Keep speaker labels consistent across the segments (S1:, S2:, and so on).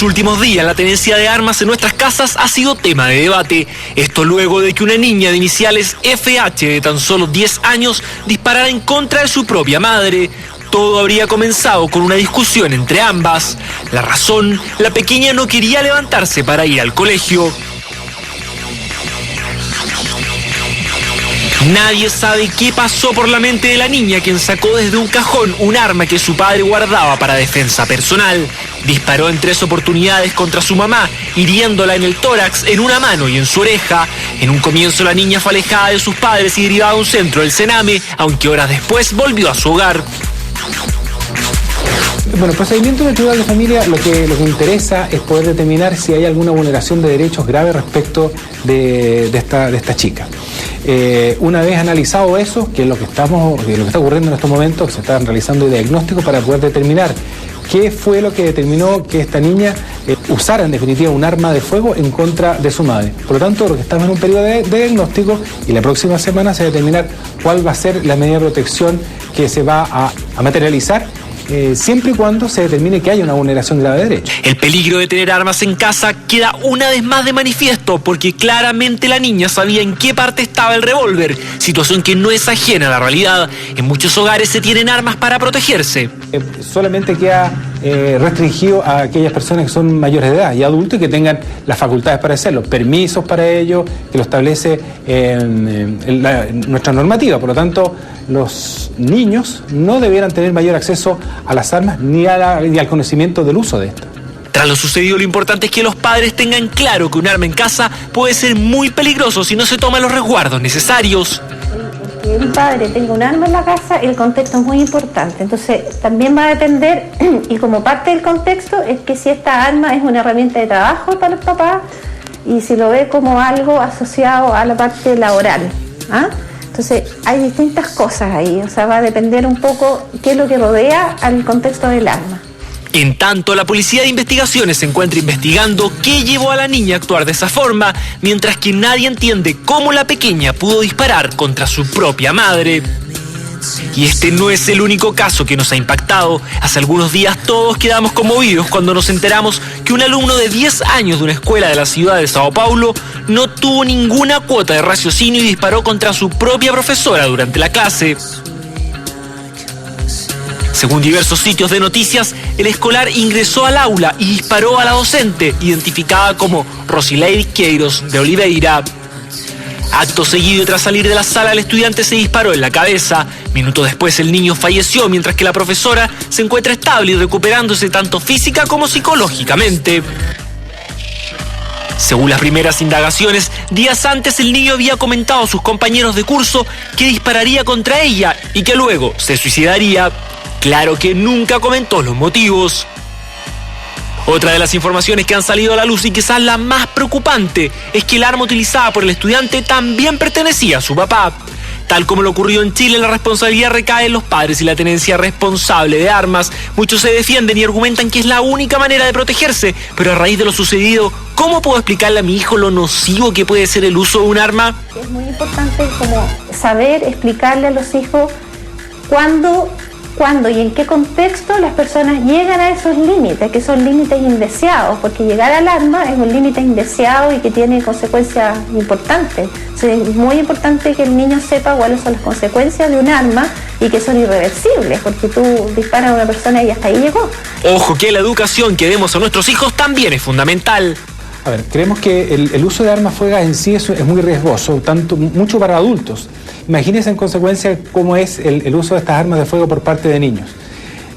S1: últimos días, la tenencia de armas en nuestras casas ha sido tema de debate. Esto luego de que una niña de iniciales FH de tan solo 10 años disparara en contra de su propia madre. Todo habría comenzado con una discusión entre ambas. La razón, la pequeña no quería levantarse para ir al colegio. Nadie sabe qué pasó por la mente de la niña, quien sacó desde un cajón un arma que su padre guardaba para defensa personal. Disparó en 3 oportunidades contra su mamá, hiriéndola en el tórax, en una mano y en su oreja. En un comienzo la niña fue alejada de sus padres y derivada a un centro del Sename, aunque horas después volvió a su hogar.
S2: Bueno, el procedimiento del Tribunal de Familia lo que interesa es poder determinar si hay alguna vulneración de derechos grave respecto de esta chica. Una vez analizado eso, que es lo que está ocurriendo en estos momentos, se están realizando diagnósticos para poder determinar qué fue lo que determinó que esta niña usara en definitiva un arma de fuego en contra de su madre. Por lo tanto, lo que estamos en un periodo de diagnóstico y la próxima semana se va a determinar cuál va a ser la medida de protección que se va a materializar, siempre y cuando se determine que haya una vulneración grave de derechos.
S1: El peligro de tener armas en casa queda una vez más de manifiesto porque claramente la niña sabía en qué parte estaba el revólver, situación que no es ajena a la realidad. En muchos hogares se tienen armas para protegerse.
S2: Solamente queda restringido a aquellas personas que son mayores de edad y adultos y que tengan las facultades para hacerlo, permisos para ello, que lo establece nuestra normativa. Por lo tanto, los niños no debieran tener mayor acceso a las armas ni al conocimiento del uso de estas.
S1: Tras lo sucedido, lo importante es que los padres tengan claro que un arma en casa puede ser muy peligroso si no se toman los resguardos necesarios.
S3: Que el padre tenga un arma en la casa, el contexto es muy importante. Entonces, también va a depender, y como parte del contexto, es que si esta arma es una herramienta de trabajo para los papás y si lo ve como algo asociado a la parte laboral. Entonces, hay distintas cosas ahí, o sea, va a depender un poco qué es lo que rodea al contexto del arma.
S1: En tanto, la Policía de Investigaciones se encuentra investigando qué llevó a la niña a actuar de esa forma, mientras que nadie entiende cómo la pequeña pudo disparar contra su propia madre. Y este no es el único caso que nos ha impactado. Hace algunos días todos quedamos conmovidos cuando nos enteramos que un alumno de 10 años de una escuela de la ciudad de Sao Paulo no tuvo ninguna cuota de raciocinio y disparó contra su propia profesora durante la clase. Según diversos sitios de noticias, el escolar ingresó al aula y disparó a la docente, identificada como Rosileide Queiroz de Oliveira. Acto seguido y tras salir de la sala, el estudiante se disparó en la cabeza. Minutos después, el niño falleció, mientras que la profesora se encuentra estable y recuperándose tanto física como psicológicamente. Según las primeras indagaciones, días antes el niño había comentado a sus compañeros de curso que dispararía contra ella y que luego se suicidaría. Claro que nunca comentó los motivos. Otra de las informaciones que han salido a la luz y quizás la más preocupante es que el arma utilizada por el estudiante también pertenecía a su papá. Tal como lo ocurrió en Chile, la responsabilidad recae en los padres y la tenencia responsable de armas. Muchos se defienden y argumentan que es la única manera de protegerse, pero a raíz de lo sucedido, ¿cómo puedo explicarle a mi hijo lo nocivo que puede ser el uso de un arma?
S3: Es muy importante como saber explicarle a los hijos cuándo y en qué contexto las personas llegan a esos límites, que son límites indeseados, porque llegar al arma es un límite indeseado y que tiene consecuencias importantes. Entonces, es muy importante que el niño sepa cuáles son las consecuencias de un arma y que son irreversibles, porque tú disparas a una persona y hasta ahí llegó.
S1: Ojo que la educación que demos a nuestros hijos también es fundamental.
S2: A ver, creemos que el uso de armas fuegas en sí es muy riesgoso, mucho para adultos. Imagínense en consecuencia cómo es el uso de estas armas de fuego por parte de niños.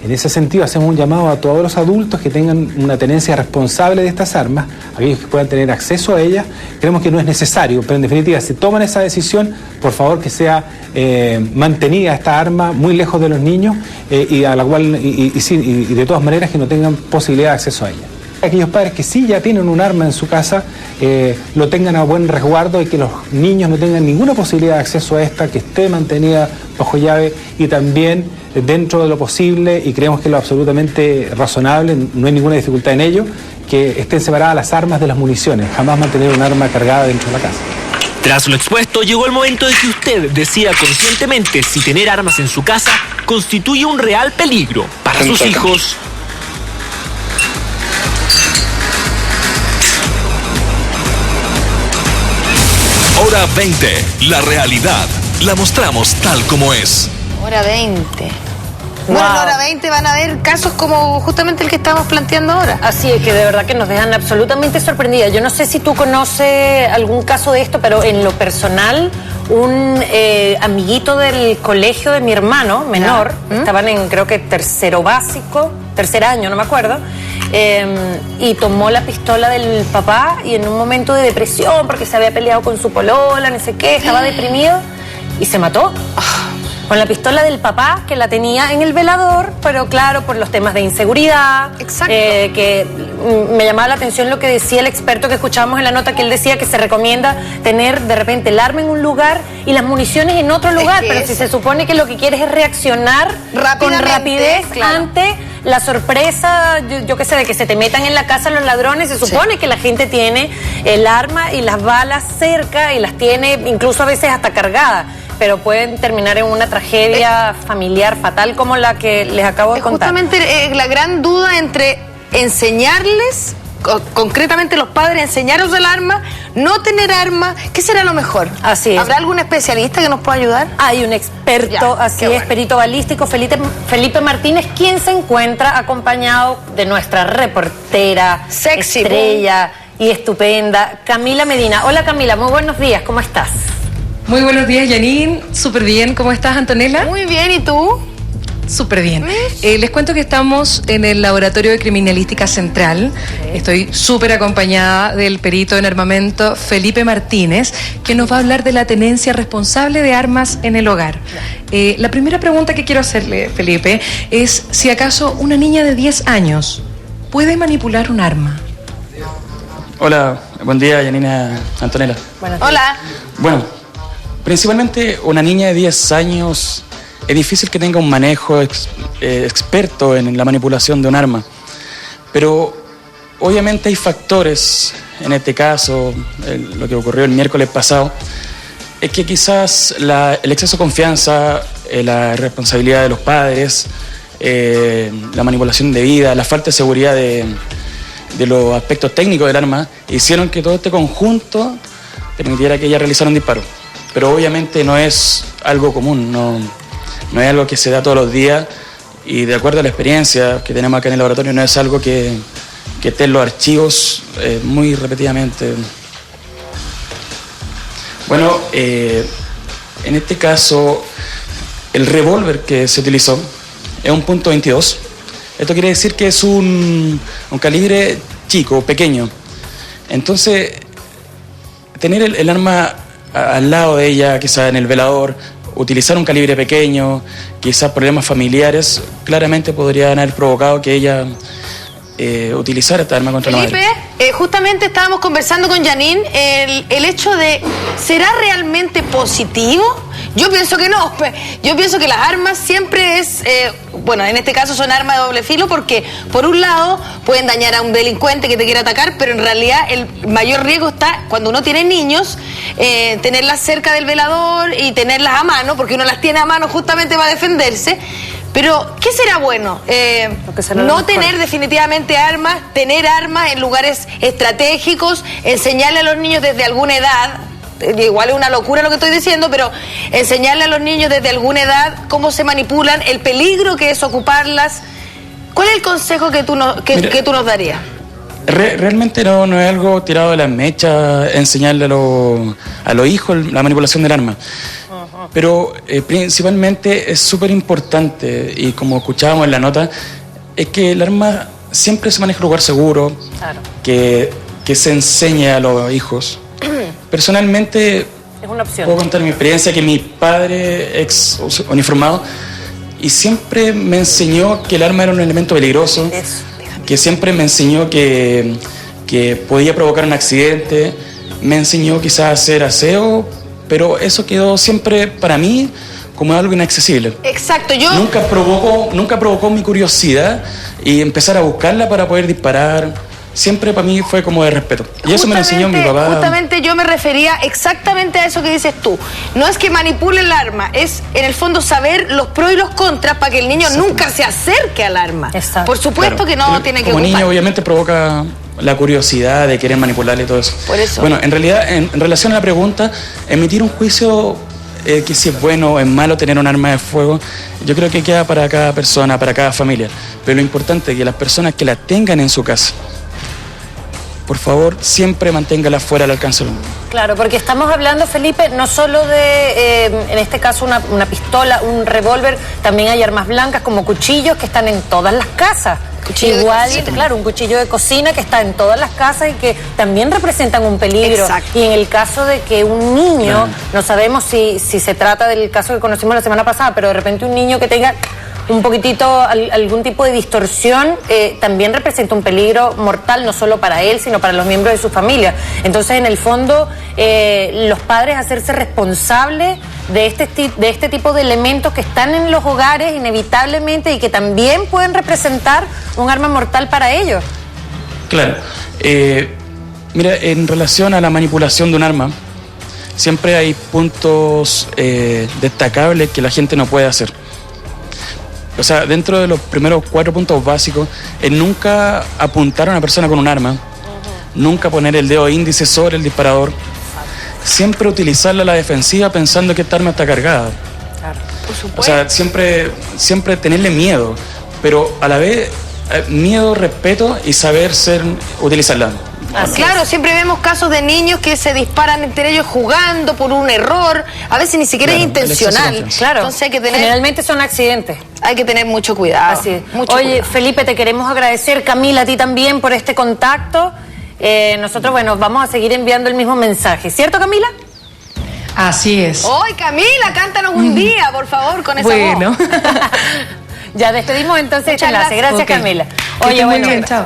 S2: En ese sentido, hacemos un llamado a todos los adultos que tengan una tenencia responsable de estas armas, aquellos que puedan tener acceso a ellas. Creemos que no es necesario, pero en definitiva, si toman esa decisión, por favor que sea mantenida esta arma muy lejos de los niños y a la cual y de todas maneras que no tengan posibilidad de acceso a ella. Aquellos padres que sí ya tienen un arma en su casa lo tengan a buen resguardo y que los niños no tengan ninguna posibilidad de acceso a esta, que esté mantenida bajo llave y también dentro de lo posible, y creemos que es lo absolutamente razonable, no hay ninguna dificultad en ello, que estén separadas las armas de las municiones, jamás mantener un arma cargada dentro de la casa.
S1: Tras lo expuesto, llegó el momento de que usted decida conscientemente si tener armas en su casa constituye un real peligro para sus hijos.
S4: Hora 20. La realidad la mostramos tal como es.
S5: Hora 20. Bueno, en Hora 20 van a haber casos como justamente el que estamos planteando ahora.
S6: Así es, que de verdad que nos dejan absolutamente sorprendidas. Yo no sé si tú conoces algún caso de esto, pero en lo personal, un amiguito del colegio de mi hermano menor, estaban en, creo que tercer año, no me acuerdo, y tomó la pistola del papá y en un momento de depresión, porque se había peleado con su polola, no sé qué, estaba deprimido y se mató. Con la pistola del papá, que la tenía en el velador, pero claro, por los temas de inseguridad.
S5: Exacto.
S6: Que me llamaba la atención lo que decía el experto que escuchábamos en la nota, que él decía que se recomienda tener de repente el arma en un lugar y las municiones en otro lugar, pero si se supone que lo que quieres es reaccionar con rapidez ante la sorpresa, yo qué sé, de que se te metan en la casa los ladrones, se supone que la gente tiene el arma y las balas cerca y las tiene incluso a veces hasta cargadas, pero pueden terminar en una tragedia familiar fatal como la que les acabo de contar.
S5: Justamente la gran duda entre enseñarles, concretamente los padres, enseñarles el arma, no tener arma, ¿qué será lo mejor?
S6: Así es.
S5: ¿Habrá algún especialista que nos pueda ayudar?
S6: Hay un experto, perito balístico, Felipe Martínez, quien se encuentra acompañado de nuestra reportera,
S5: sexy,
S6: estrella y estupenda, Camila Medina. Hola Camila, muy buenos días, ¿cómo estás?
S7: Muy buenos días, Janine. Súper bien. ¿Cómo estás, Antonella?
S5: Muy bien, ¿y tú?
S7: Súper bien. Les cuento que estamos en el Laboratorio de Criminalística Central. Estoy súper acompañada del perito en armamento Felipe Martínez, que nos va a hablar de la tenencia responsable de armas en el hogar. La primera pregunta que quiero hacerle, Felipe, es si acaso una niña de 10 años puede manipular un arma.
S8: Hola, buen día, Janina, Antonella.
S5: Hola.
S8: Bueno, principalmente una niña de 10 años es difícil que tenga un manejo experto en la manipulación de un arma, pero obviamente hay factores, en este caso, lo que ocurrió el miércoles pasado, es que quizás el exceso de confianza, la responsabilidad de los padres, la manipulación debida, la falta de seguridad de los aspectos técnicos del arma, hicieron que todo este conjunto permitiera que ella realizara un disparo. Pero obviamente no es algo común, no es algo que se da todos los días y de acuerdo a la experiencia que tenemos acá en el laboratorio no es algo que esté en los archivos muy repetidamente. Bueno, en este caso el revólver que se utilizó es un .22. Esto quiere decir que es un calibre chico, pequeño. Entonces, tener el arma al lado de ella, quizás en el velador, utilizar un calibre pequeño, quizás problemas familiares, claramente podrían haber provocado que ella utilizara esta arma contra la madre.
S5: Felipe, justamente estábamos conversando con Janine el hecho de, ¿será realmente positivo? Yo pienso que no. Yo pienso que las armas siempre es, bueno, en este caso son armas de doble filo porque, por un lado, pueden dañar a un delincuente que te quiera atacar, pero en realidad el mayor riesgo está cuando uno tiene niños, tenerlas cerca del velador y tenerlas a mano, porque uno las tiene a mano justamente para defenderse. Pero, ¿qué será bueno? No tener definitivamente armas, tener armas en lugares estratégicos, enseñarle a los niños desde alguna edad. Igual es una locura lo que estoy diciendo, pero enseñarle a los niños desde alguna edad cómo se manipulan, el peligro que es ocuparlas. ¿Cuál es el consejo que tú nos darías?
S8: Realmente no es algo tirado de las mechas enseñarle a los hijos la manipulación del arma. Pero principalmente es súper importante, y como escuchábamos en la nota, es que el arma siempre se maneja en un lugar seguro, claro, que se enseñe a los hijos. Personalmente,
S6: es una opción.
S8: Puedo contar mi experiencia, que mi padre, ex uniformado, y siempre me enseñó que el arma era un elemento peligroso, que siempre me enseñó que podía provocar un accidente, me enseñó quizás a hacer aseo, pero eso quedó siempre para mí como algo inaccesible.
S5: Exacto,
S8: Nunca provocó mi curiosidad y empezar a buscarla para poder disparar. Siempre para mí fue como de respeto. Y eso me lo enseñó mi papá.
S5: Justamente yo me refería exactamente a eso que dices tú. No es que manipule el arma, es en el fondo saber los pros y los contras para que el niño nunca se acerque al arma. Exacto. Por supuesto, claro, que no tiene que
S8: como
S5: ocupar.
S8: niño obviamente provoca la curiosidad de querer manipularle y todo eso.
S5: Por eso.
S8: Bueno, en realidad, en relación a la pregunta, emitir un juicio que si es bueno o es malo tener un arma de fuego, yo creo que queda para cada persona, para cada familia. Pero lo importante es que las personas que la tengan en su casa, por favor, siempre manténgala fuera del alcance del hombre.
S6: Claro, porque estamos hablando, Felipe, no solo de, en este caso, una pistola, un revólver, también hay armas blancas como cuchillos que están en todas las casas. Igual, claro, un cuchillo de cocina que está en todas las casas y que también representan un peligro.
S5: Exacto.
S6: Y en el caso de que un niño, no sabemos si se trata del caso que conocimos la semana pasada, pero de repente un niño que tenga un poquitito, algún tipo de distorsión, también representa un peligro mortal, no solo para él, sino para los miembros de su familia. Entonces, en el fondo, los padres hacerse responsables de este tipo de elementos que están en los hogares inevitablemente y que también pueden representar un arma mortal para ellos.
S8: Claro. Mira, en relación a la manipulación de un arma, siempre hay puntos destacables que la gente no puede hacer. O sea, dentro de los primeros 4 puntos básicos, es nunca apuntar a una persona con un arma, nunca poner el dedo índice sobre el disparador, siempre utilizarla a la defensiva pensando que esta arma está cargada.
S5: Claro, por supuesto.
S8: O sea, siempre tenerle miedo, pero a la vez miedo, respeto y saber utilizarla.
S5: Claro, siempre vemos casos de niños que se disparan entre ellos jugando por un error, a veces ni siquiera es intencional.
S6: Claro,
S5: entonces hay que tener,
S6: generalmente son accidentes.
S5: Hay que tener mucho cuidado.
S6: Así es.
S5: Mucho
S6: Oye,
S5: cuidado.
S6: Felipe, te queremos agradecer, Camila, a ti también por este contacto. Nosotros, bueno, vamos a seguir enviando el mismo mensaje, ¿cierto, Camila?
S7: Así es.
S5: ¡Ay, Camila, cántanos un día, por favor, con esa
S7: Bueno.
S5: voz!
S6: Ya despedimos entonces este
S5: Muchas
S6: enlace. Gracias,
S7: Ok.
S6: Camila.
S7: Que
S6: Oye,
S7: estén muy
S6: bueno,
S7: bien, chao.